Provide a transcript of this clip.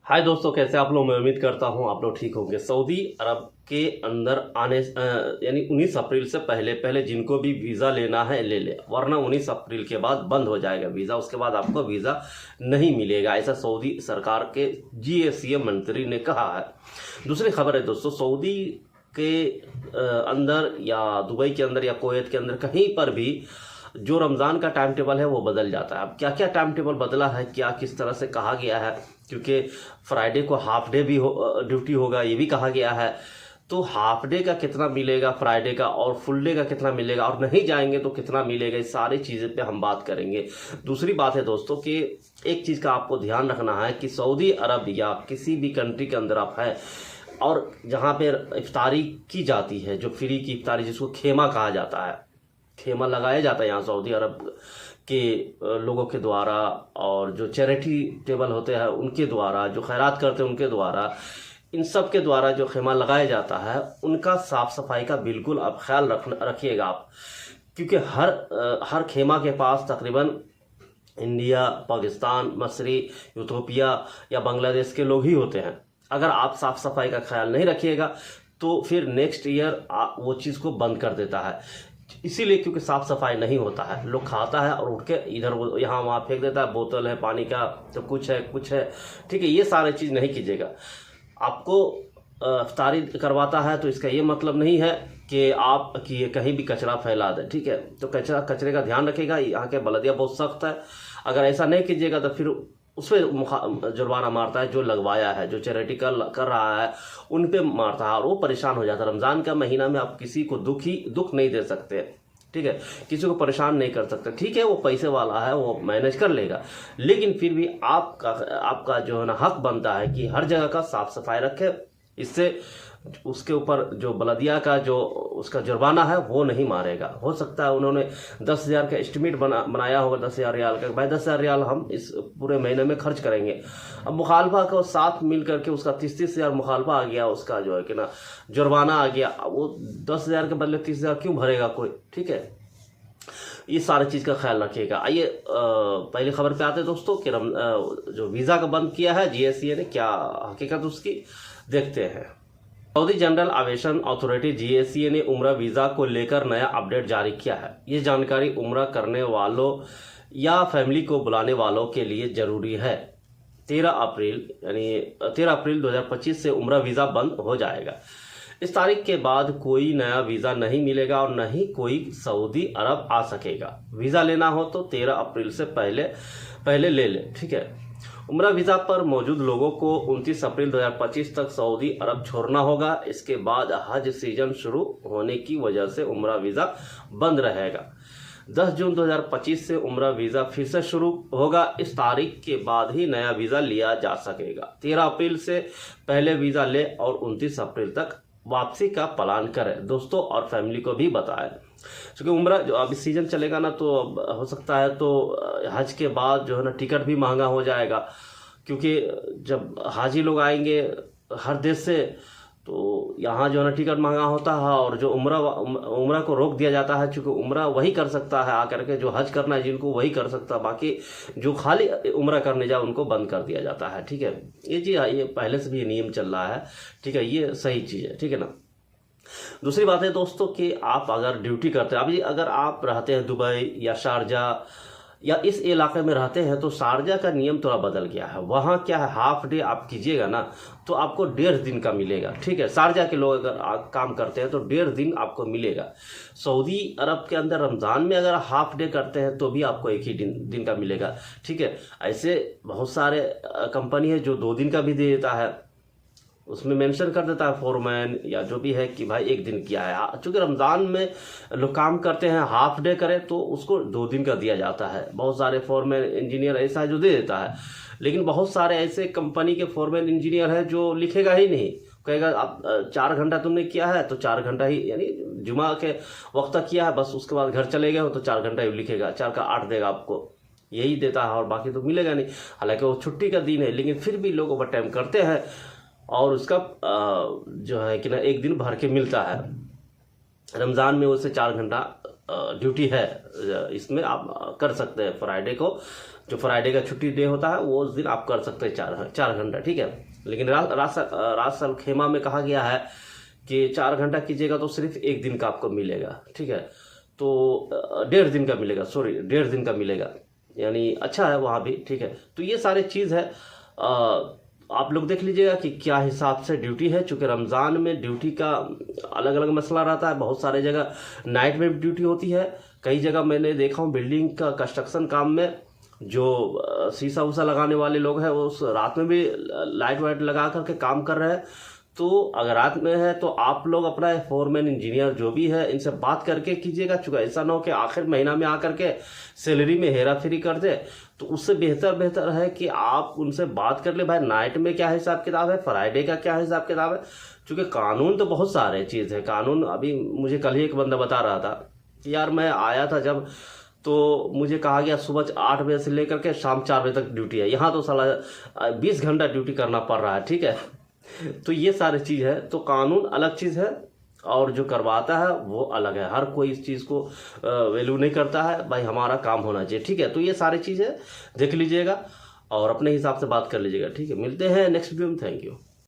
हाय दोस्तों, कैसे आप लोग। मैं उम्मीद करता हूं आप लोग ठीक होंगे। सऊदी अरब के अंदर आने यानी 19 अप्रैल से पहले पहले जिनको भी वीज़ा लेना है ले ले, वरना 19 अप्रैल के बाद बंद हो जाएगा वीज़ा। उसके बाद आपको वीज़ा नहीं मिलेगा, ऐसा सऊदी सरकार के जीएसीए मंत्री ने कहा है। दूसरी खबर है दोस्तों, सऊदी के अंदर या दुबई के अंदर या कुवैत के अंदर कहीं पर भी जो रमज़ान का टाइम टेबल है वो बदल जाता है। अब क्या क्या टाइम टेबल बदला है, क्या किस तरह से कहा गया है, क्योंकि फ्राइडे को हाफ डे भी ड्यूटी होगा ये भी कहा गया है। तो हाफ डे का कितना मिलेगा फ्राइडे का, और फुल डे का कितना मिलेगा, और नहीं जाएंगे तो कितना मिलेगा, इस सारी चीज़ें पे हम बात करेंगे। दूसरी बात है दोस्तों कि एक चीज़ का आपको ध्यान रखना है कि सऊदी अरब या किसी भी कंट्री के अंदर आप है और जहाँ पे इफ्तारी की जाती है, जो फ्री की इफ्तारी जिसको खेमा कहा जाता है, खेमा लगाया जाता है यहाँ सऊदी अरब के लोगों के द्वारा, और जो चैरिटी टेबल होते हैं उनके द्वारा, जो खैरात करते हैं उनके द्वारा, इन सब के द्वारा जो खेमा लगाया जाता है उनका साफ़ सफाई का बिल्कुल आप ख्याल रखिएगा आप, क्योंकि हर खेमा के पास तकरीबन इंडिया, पाकिस्तान, मसरी, यूथोपिया या बांग्लादेश के लोग ही होते हैं। अगर आप साफ़ सफाई का ख्याल नहीं रखिएगा तो फिर नेक्स्ट ईयर वो चीज़ को बंद कर देता है। इसीलिए क्योंकि साफ सफाई नहीं होता है, लोग खाता है और उठ के इधर यहाँ वहाँ फेंक देता है, बोतल है पानी का तो कुछ है, ठीक है। ये सारी चीज़ नहीं कीजिएगा। आपको इफ्तारी करवाता है तो इसका ये मतलब नहीं है कि कहीं भी कचरा फैला दें, ठीक है। तो कचरे का ध्यान रखिएगा। यहाँ के बलदिया बहुत सख्त है, अगर ऐसा नहीं कीजिएगा तो फिर उस पर जुर्माना मारता है, जो लगवाया है, जो चैरिटी कर रहा है उन पे मारता है और वो परेशान हो जाता है। रमज़ान का महीना में आप किसी को दुख नहीं दे सकते, ठीक है, किसी को परेशान नहीं कर सकते। ठीक है, वो पैसे वाला है, वो मैनेज कर लेगा, लेकिन फिर भी आपका जो है ना हक बनता है कि हर जगह का साफ सफाई रखे। इससे उसके ऊपर जो बलदिया का जो उसका जुर्माना है वो नहीं मारेगा। हो सकता है उन्होंने 10,000 का एस्टिमेट बनाया होगा, 10,000 रियाल का, भाई 10,000 रियाल हम इस पूरे महीने में खर्च करेंगे। अब मुखालफा को साथ मिल करके उसका 30,000 मुखालफा आ गया, उसका जो है कि ना जुर्माना आ गया, वो 10,000 के बदले 30,000 क्यों भरेगा कोई, ठीक है। ये सारी चीज़ का ख्याल रखिएगा। आइए पहली खबर पे आते हैं दोस्तों कि जो वीज़ा का बंद किया है जीएससीए ने, क्या हकीकत उसकी देखते हैं। सऊदी जनरल एविएशन अथॉरिटी जीएसीए ने उम्रा वीज़ा को लेकर नया अपडेट जारी किया है। ये जानकारी उम्रा करने वालों या फैमिली को बुलाने वालों के लिए ज़रूरी है। 13 अप्रैल 2025 से उम्रा वीज़ा बंद हो जाएगा। इस तारीख के बाद कोई नया वीज़ा नहीं मिलेगा और न ही कोई सऊदी अरब आ सकेगा। वीज़ा लेना हो तो 13 अप्रैल से पहले ले लें, ठीक है। उम्रा वीज़ा पर मौजूद लोगों को 29 अप्रैल 2025 तक सऊदी अरब छोड़ना होगा। इसके बाद हज सीजन शुरू होने की वजह से उम्रा वीज़ा बंद रहेगा। 10 जून 2025 से उम्रा वीज़ा फिर से शुरू होगा। इस तारीख के बाद ही नया वीज़ा लिया जा सकेगा। 13 अप्रैल से पहले वीज़ा ले और 29 अप्रैल तक वापसी का प्लान करें दोस्तों, और फैमिली को भी बताएं, क्योंकि उम्रा जो अभी सीजन चलेगा ना, तो हो सकता है तो हज के बाद जो है ना टिकट भी महंगा हो जाएगा, क्योंकि जब हाजी लोग आएंगे हर देश से तो यहाँ जो है ना टिकट महंगा होता है, और जो उम्रा को रोक दिया जाता है, क्योंकि उम्रा वही कर सकता है आकर के, जो हज करना है जिनको वही कर सकता है, बाकी जो खाली उम्रा करने जाए उनको बंद कर दिया जाता है, ठीक है। ये पहले से भी नियम चल रहा है, ठीक है, ये सही चीज़ है, ठीक है ना। दूसरी बात है दोस्तों कि आप अगर ड्यूटी करते हैं, अभी अगर आप रहते हैं दुबई या शारजा या इस इलाके में रहते हैं, तो शारजा का नियम थोड़ा बदल गया है। वहाँ क्या है, हाफ डे आप कीजिएगा ना तो आपको 1.5 दिन का मिलेगा, ठीक है। शारजा के लोग अगर काम करते हैं तो 1.5 दिन आपको मिलेगा। सऊदी अरब के अंदर रमज़ान में अगर हाफ डे करते हैं तो भी आपको एक ही दिन का मिलेगा, ठीक है। ऐसे बहुत सारे कंपनी है जो 2 दिन का भी दे देता है, उसमें मेंशन कर देता है फोरमैन या जो भी है कि भाई 1 दिन किया है। चूँकि रमज़ान में लोग काम करते हैं, हाफ डे करें तो उसको 2 दिन का दिया जाता है। बहुत सारे फोरमैन इंजीनियर ऐसा है जो दे देता है, लेकिन बहुत सारे ऐसे कंपनी के फोरमैन इंजीनियर है जो लिखेगा ही नहीं, कहेगा आप 4 घंटा तुमने किया है तो 4 घंटा ही, यानी जुमा के वक्त तक किया है बस, उसके बाद घर चले गए हो तो 4 घंटा ही लिखेगा, 4 का 8 देगा आपको, यही देता है, और बाकी तो मिलेगा नहीं। हालांकि वो छुट्टी का दिन है, लेकिन फिर भी लोग ओवर टाइम करते हैं और उसका जो है कि ना 1 दिन भर के मिलता है। रमज़ान में उसे 4 घंटा ड्यूटी है इसमें आप कर सकते हैं। फ्राइडे को जो फ्राइडे का छुट्टी डे होता है वो उस दिन आप कर सकते हैं 4 घंटा, ठीक है। लेकिन राजस्थल खेमा में कहा गया है कि 4 घंटा कीजिएगा तो सिर्फ 1 दिन का आपको मिलेगा, ठीक है। तो 1.5 दिन का मिलेगा, सॉरी 1.5 दिन का मिलेगा, यानी अच्छा है वहाँ भी, ठीक है। तो ये सारे चीज़ है, आप लोग देख लीजिएगा कि क्या हिसाब से ड्यूटी है। चूँकि रमज़ान में ड्यूटी का अलग अलग मसला रहता है, बहुत सारे जगह नाइट में भी ड्यूटी होती है। कई जगह मैंने देखा हूँ बिल्डिंग का कंस्ट्रक्शन काम में जो शीशा उसा लगाने वाले लोग हैं वो उस रात में भी लाइट वाइट लगा करके काम कर रहे हैं। तो अगर रात में है तो आप लोग अपना फोरमैन इंजीनियर जो भी है इनसे बात करके कीजिएगा, चूँकि ऐसा ना हो कि आखिर महीना में आकर के सैलरी में हेरा फेरी कर दे। तो उससे बेहतर है कि आप उनसे बात कर ले, भाई नाइट में क्या हिसाब किताब है, फ्राइडे का क्या हिसाब किताब है। चूँकि कानून तो बहुत सारे चीज़ है कानून। अभी मुझे कल ही एक बंदा बता रहा था कि यार मैं आया था जब, तो मुझे कहा गया सुबह 8 बजे से लेकर के शाम 4 बजे तक ड्यूटी है। यहाँ तो साला 20 घंटा ड्यूटी करना पड़ रहा है, ठीक है। तो ये सारी चीज़ है। तो कानून अलग चीज़ है और जो करवाता है वो अलग है। हर कोई इस चीज़ को वैल्यू नहीं करता है, भाई हमारा काम होना चाहिए, ठीक है। तो ये सारी चीज़ें देख लीजिएगा और अपने हिसाब से बात कर लीजिएगा, ठीक है। मिलते हैं नेक्स्ट वीडियो में, थैंक यू।